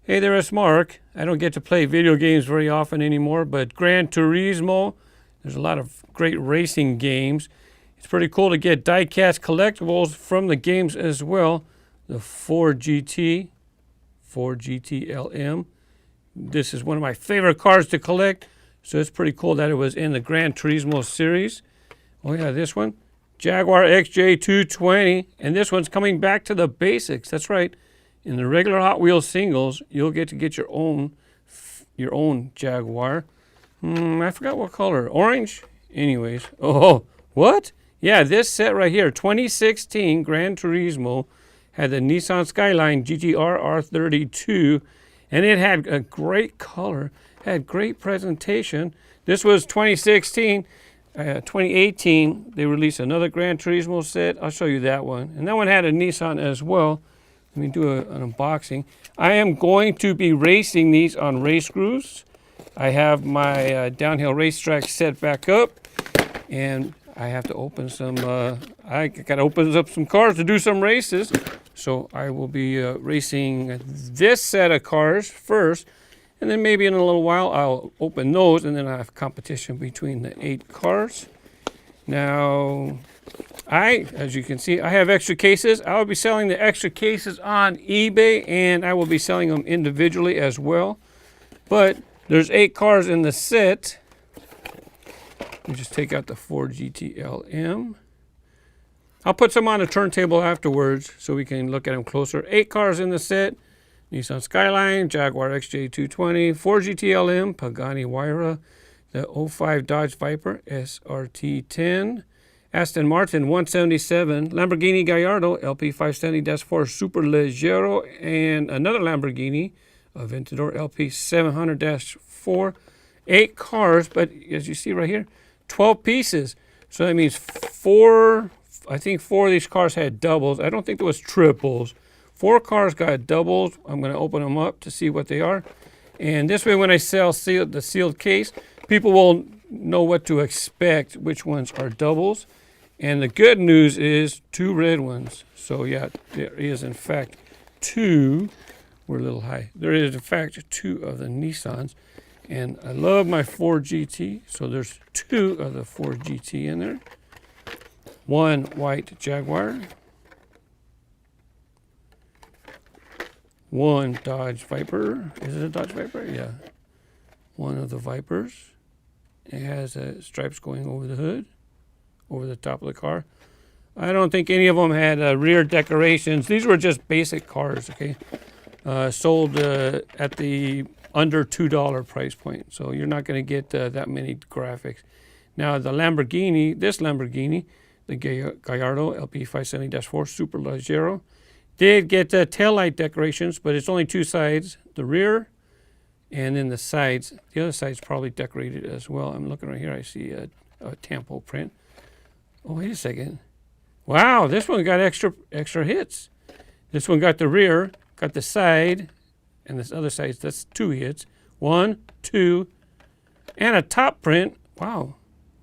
Hey there, it's Mark. I don't get to play video games very often anymore, but Gran Turismo, there's a lot of great racing games. It's pretty cool to get die-cast collectibles from the games as well. The Ford GT, Ford GT LM. This is one of my favorite cars to collect, so it's pretty cool that it was in the Gran Turismo series. Oh yeah, this one, Jaguar XJ220, and this one's coming back to the basics. That's right. In the regular Hot Wheels singles, you'll get to get your own Jaguar. I forgot what color. Orange? Anyways. Oh, what? Yeah, this set right here, 2016 Gran Turismo, had the Nissan Skyline GTR R32, and it had a great color, had great presentation. This was 2016. 2018, they released another Gran Turismo set. I'll show you that one. And that one had a Nissan as well. Let me do an unboxing. I am going to be racing these on race grooves. I have my downhill racetrack set back up, and I have to open some, I got to open up some cars to do some races. So I will be racing this set of cars first, and then maybe in a little while I'll open those, and then I have competition between the 8 cars. Now, as you can see, I have extra cases. I will be selling the extra cases on eBay, and I will be selling them individually as well. But there's 8 cars in the set. Let me just take out the Ford GT-LM. I'll put some on a turntable afterwards so we can look at them closer. 8 cars in the set. Nissan Skyline, Jaguar XJ220, Ford GT-LM, Pagani Huayra, the 05 Dodge Viper SRT10, Aston Martin 177, Lamborghini Gallardo LP 570-4 Superleggera, and another Lamborghini Aventador LP 700-4. 8 cars, but as you see right here, 12 pieces. So that means I think 4 of these cars had doubles. I don't think there was triples. 4 cars got doubles. I'm going to open them up to see what they are. And this way, when I sell the sealed case, people will know what to expect, which ones are doubles. And the good news is 2 red ones. So yeah, there is in fact 2. We're a little high. There is in fact 2 of the Nissans. And I love my Ford GT. So there's 2 of the Ford GT in there. 1 white Jaguar. 1 Dodge Viper. Is it a Dodge Viper? Yeah. 1 of the Vipers. It has stripes going over the hood, over the top of the car. I don't think any of them had rear decorations. These were just basic cars, okay? Sold at the under $2 price point. So you're not going to get that many graphics. Now the Lamborghini, this Lamborghini, the Gallardo LP 570-4 Superleggera, did get taillight decorations, but it's only 2 sides, the rear and then the sides. The other side's probably decorated as well. I'm looking right here, I see a tampo print. Oh, wait a second. Wow, this one got extra hits. This one got the rear, got the side, and this other side, that's 2 hits. 1, 2, and a top print. Wow.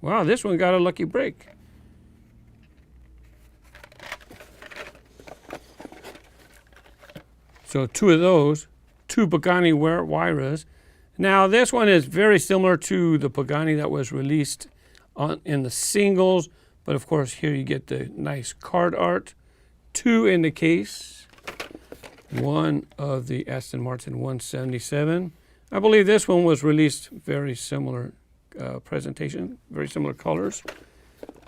Wow, this one got a lucky break. So 2 of those, 2 Pagani Huayras. Now this one is very similar to the Pagani that was released in the singles, but of course here you get the nice card art. 2 in the case. 1 of the Aston Martin 177. I believe this one was released very similar presentation, very similar colors.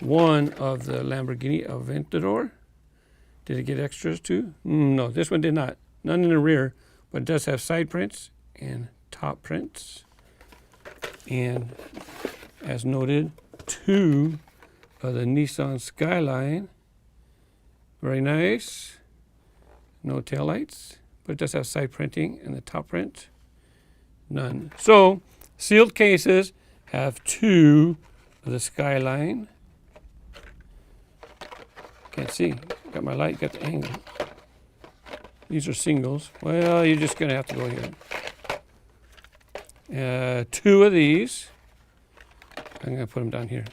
1 of the Lamborghini Aventador. Did it get extras too? No, this one did not. None in the rear, but it does have side prints and top prints. And as noted, 2 of the Nissan Skyline. Very nice. No taillights, but it does have side printing and the top print. None. So, sealed cases have 2 of the Skyline. Can't see. Got my light, got the angle. These are singles. Well, you're just going to have to go here. 2 of these. I'm going to put them down here.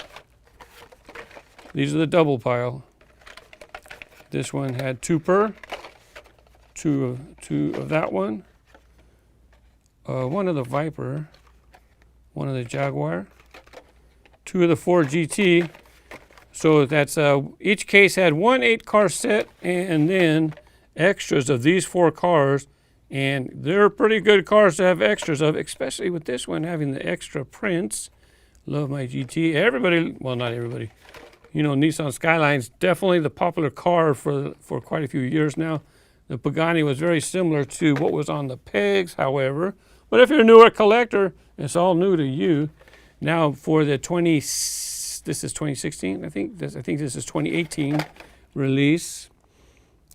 These are the double pile. This one had 2 per. Two of that one. one of the Viper, one of the Jaguar, two of the Ford GT. So that's each case had one 8-car set and then extras of these 4 cars. And they're pretty good cars to have extras of, especially with this one having the extra prints. Love my GT. Everybody, well, not everybody. You know, Nissan Skyline's definitely the popular car for quite a few years now. The Pagani was very similar to what was on the pegs, however. But if you're a newer collector, it's all new to you. Now for the this is 2016, I think this is 2018 release.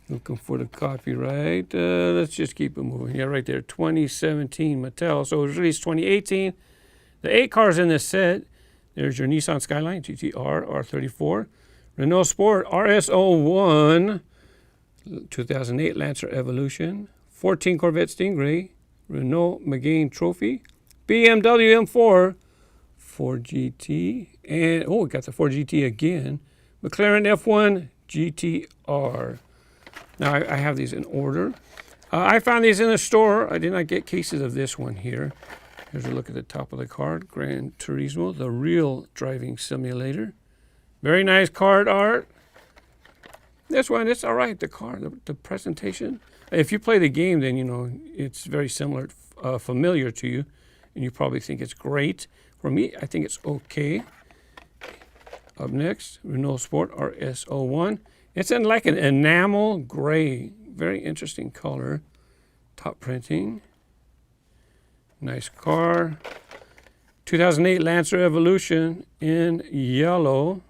Looking for the copyright. Let's just keep it moving. Yeah, right there, 2017 Mattel. So it was released 2018. The 8 cars in this set. There's your Nissan Skyline GTR R34, Renault Sport R.S. 01, 2008 Lancer Evolution, 14 Corvette Stingray, Renault Megane Trophy, BMW M4, Ford GT, and oh, we got the Ford GT again, McLaren F1 GTR. Now I have these in order. I found these in the store. I did not get cases of this one here. Here's a look at the top of the card. Gran Turismo, the real driving simulator. Very nice card art. This one, it's all right. The card, the presentation. If you play the game, then you know it's very similar, familiar to you, and you probably think it's great. For me, I think it's okay. Up next, Renault Sport R.S. 01. It's in like an enamel gray. Very interesting color. Top printing. Nice car. 2008 Lancer Evolution in yellow.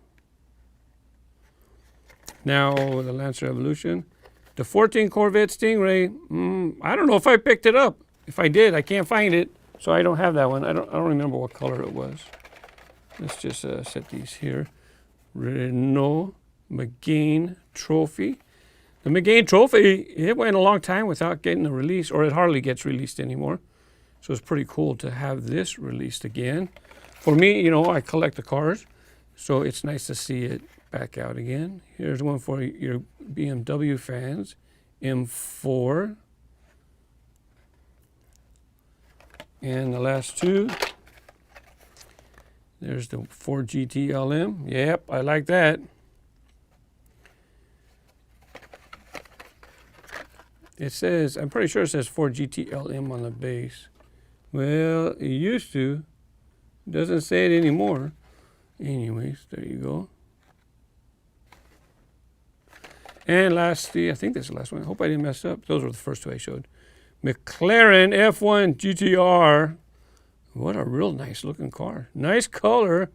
Now the Lancer Evolution. The 14 Corvette Stingray. I don't know if I picked it up. If I did, I can't find it. So I don't have that one. I don't remember what color it was. Let's just set these here. Renault Megane Trophy. The Megane Trophy, it went a long time without getting a release, or it hardly gets released anymore. So it's pretty cool to have this released again. For me, you know, I collect the cars, so it's nice to see it back out again. Here's one for your BMW fans. M4. And the last two. There's the Ford GT LM. Yep, I like that. It says, I'm pretty sure it says Ford GT LM on the base. Well, it used to. It doesn't say it anymore. Anyways, there you go. And lastly, I think this is the last one. I hope I didn't mess up. Those were the first two I showed. McLaren F1 GTR. What a real nice looking car. Nice color.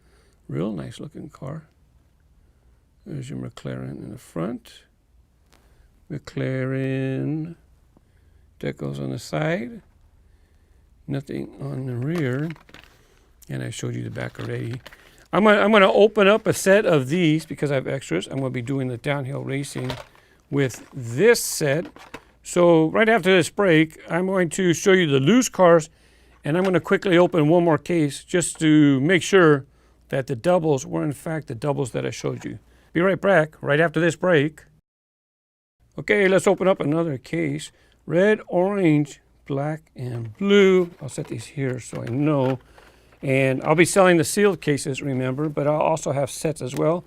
Real nice looking car. There's your McLaren in the front. McLaren decals on the side. Nothing on the rear. And I showed you the back already. I'm gonna open up a set of these because I have extras. I'm gonna be doing the downhill racing with this set. So right after this break, I'm going to show you the loose cars, and I'm gonna quickly open one more case just to make sure that the doubles were in fact the doubles that I showed you. Be right back, right after this break. Okay, let's open up another case. Red, orange, black, and blue. I'll set these here so I know. And I'll be selling the sealed cases, remember, but I'll also have sets as well.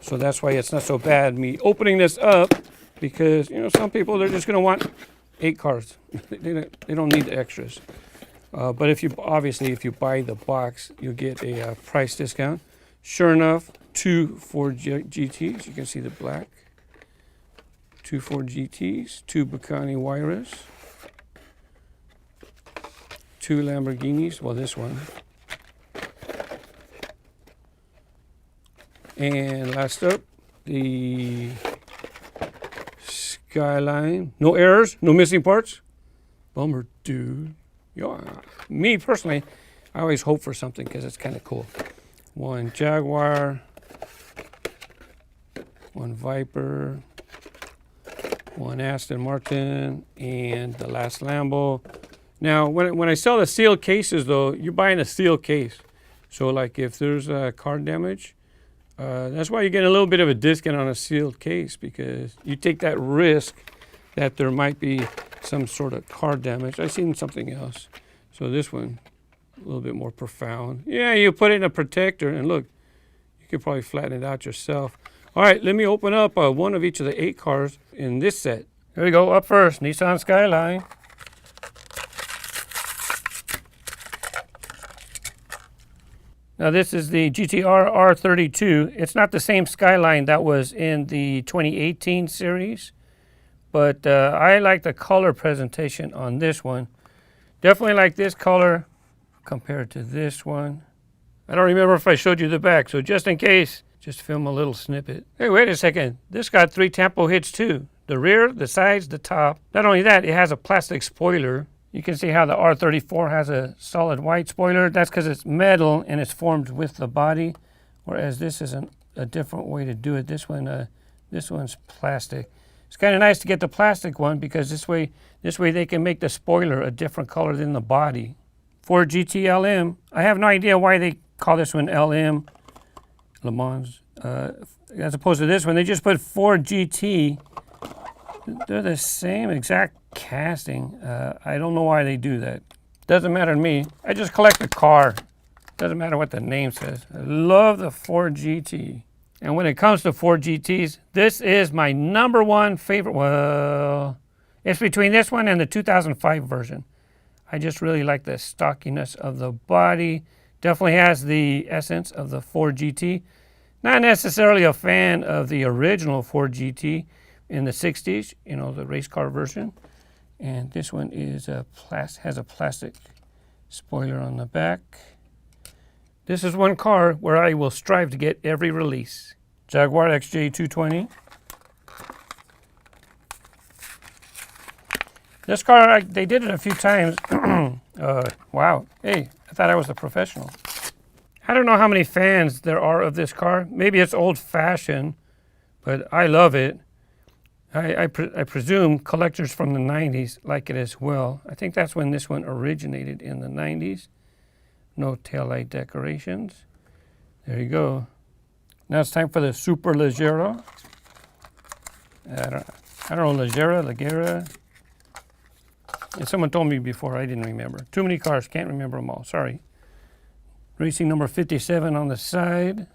So that's why it's not so bad me opening this up, because, you know, some people, they're just going to want 8 cars. They don't need the extras. But if you buy the box, you'll get a price discount. Sure enough, 2 Ford GTs. You can see the black. 2 Ford GTs, 2 Pagani Huayras, 2 Lamborghinis, well, this one. And last up, the Skyline. No errors, no missing parts. Bummer, dude. Me personally, I always hope for something because it's kind of cool. 1 Jaguar, 1 Viper, 1 Aston Martin, and the last Lambo. Now, when I sell the sealed cases, though, you're buying a sealed case. So, like, if there's car damage, that's why you get a little bit of a discount on a sealed case, because you take that risk that there might be some sort of car damage. I've seen something else. So this one, a little bit more profound. Yeah, you put it in a protector, and look, you could probably flatten it out yourself. All right, let me open up one of each of the 8 cars in this set. Here we go. Up first, Nissan Skyline. Now this is the GTR R32. It's not the same Skyline that was in the 2018 series, but I like the color presentation on this one. Definitely like this color compared to this one. I don't remember if I showed you the back, so just in case, just film a little snippet. Hey, wait a second. This got 3 tempo hits too. The rear, the sides, the top. Not only that, it has a plastic spoiler. You can see how the R34 has a solid white spoiler. That's because it's metal and it's formed with the body, whereas this is a different way to do it. This one's plastic. It's kind of nice to get the plastic one because this way they can make the spoiler a different color than the body. Ford GT LM. I have no idea why they call this one LM, Le Mans, as opposed to this one. They just put Ford GT. They're the same exact casting. I don't know why they do that. Doesn't matter to me. I just collect the car. Doesn't matter what the name says. I love the Ford GT. And when it comes to Ford GTs, this is my #1 favorite. Well, it's between this one and the 2005 version. I just really like the stockiness of the body. Definitely has the essence of the Ford GT. Not necessarily a fan of the original Ford GT in the 60s, you know, the race car version. And this one is has a plastic spoiler on the back. This is one car where I will strive to get every release. Jaguar XJ220. This car, they did it a few times. Wow. Hey, I thought I was a professional. I don't know how many fans there are of this car. Maybe it's old-fashioned, but I love it. I presume collectors from the 90s like it as well. I think that's when this one originated, in the 90s. No taillight decorations. There you go. Now it's time for the Superleggera. I don't know, Leggera. And someone told me before, I didn't remember. Too many cars, can't remember them all, sorry. Racing number 57 on the side.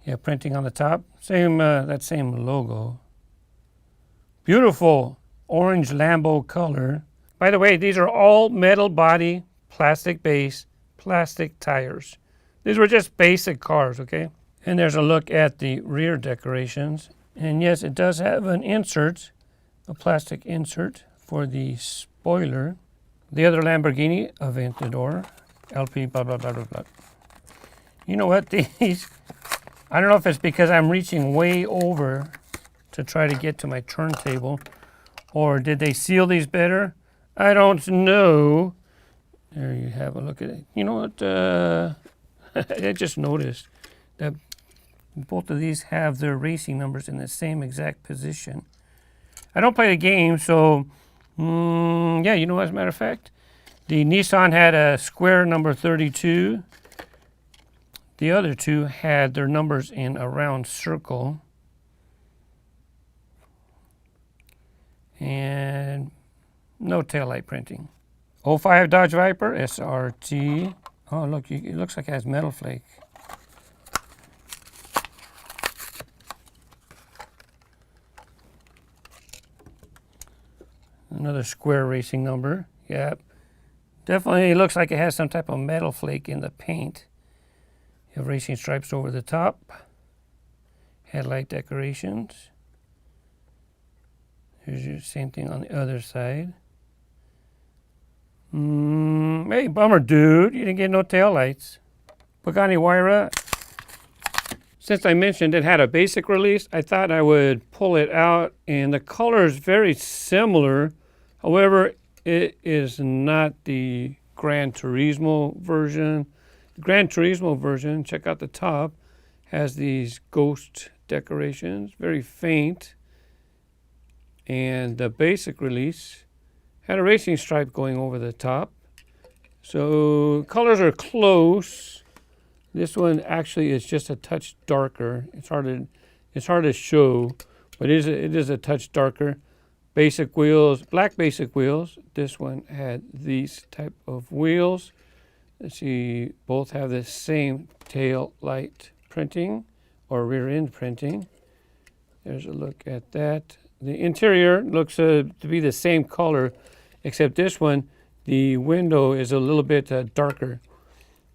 Yeah, printing on the top. Same, that same logo. Beautiful orange Lambo color. By the way, these are all metal body, plastic base, plastic tires. These were just basic cars, okay? And there's a look at the rear decorations. And yes, it does have an insert, a plastic insert for the spoiler. The other Lamborghini Aventador LP, blah, blah, blah, blah, blah. You know what, these, I don't know if it's because I'm reaching way over to try to get to my turntable, or did they seal these better? I don't know. There you have a look at it. You know what, I just noticed that both of these have their racing numbers in the same exact position. I don't play the game, so yeah, you know, as a matter of fact, the Nissan had a square number 32. The other two had their numbers in a round circle. And no taillight printing. 05 Dodge Viper SRT. Oh, look, it looks like it has metal flake. Another square racing number. Yep. Definitely looks like it has some type of metal flake in the paint. You have racing stripes over the top. Headlight decorations. Here's your same thing on the other side. Hey, bummer, dude. You didn't get no taillights. Pagani Huayra. Since I mentioned it had a basic release, I thought I would pull it out. And the color is very similar. However, it is not the Gran Turismo version. The Gran Turismo version, check out the top, has these ghost decorations, very faint. And the basic release had a racing stripe going over the top. So colors are close. This one actually is just a touch darker. It's hard to show, but it is a touch darker. basic wheels, black basic wheels. This one had these type of wheels. Let's see, both have the same tail light printing or rear end printing. There's a look at that. The interior looks to be the same color, except this one, the window is a little bit darker.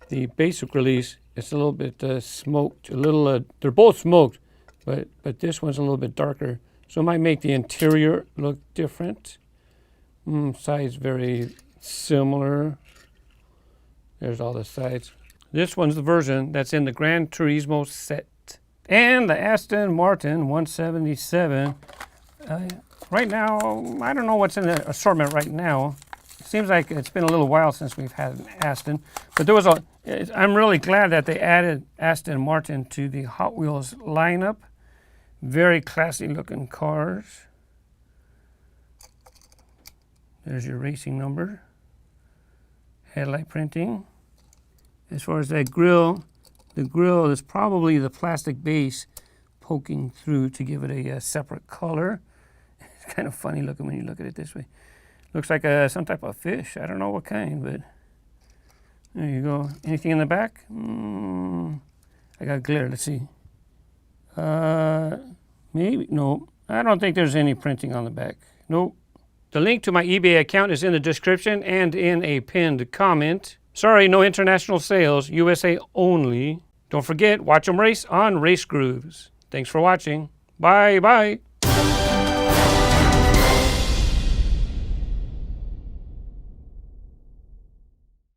The basic release is a little bit smoked. They're both smoked, but this one's a little bit darker. So it might make the interior look different. Sides very similar. There's all the sides. This one's the version that's in the Gran Turismo set. And the Aston Martin 177. Right now, I don't know what's in the assortment right now. It seems like it's been a little while since we've had an Aston. But I'm really glad that they added Aston Martin to the Hot Wheels lineup. Very classy looking cars. There's your racing number. Headlight printing. As far as that grille, the grille is probably the plastic base poking through to give it a separate color. It's kind of funny looking when you look at it this way. Looks like some type of fish. I don't know what kind, but there you go. Anything in the back? I got glare. Let's see. Maybe. No. I don't think there's any printing on the back. Nope. The link to my eBay account is in the description and in a pinned comment. Sorry, no international sales. USA only. Don't forget, watch them race on Race Grooves. Thanks for watching. Bye-bye.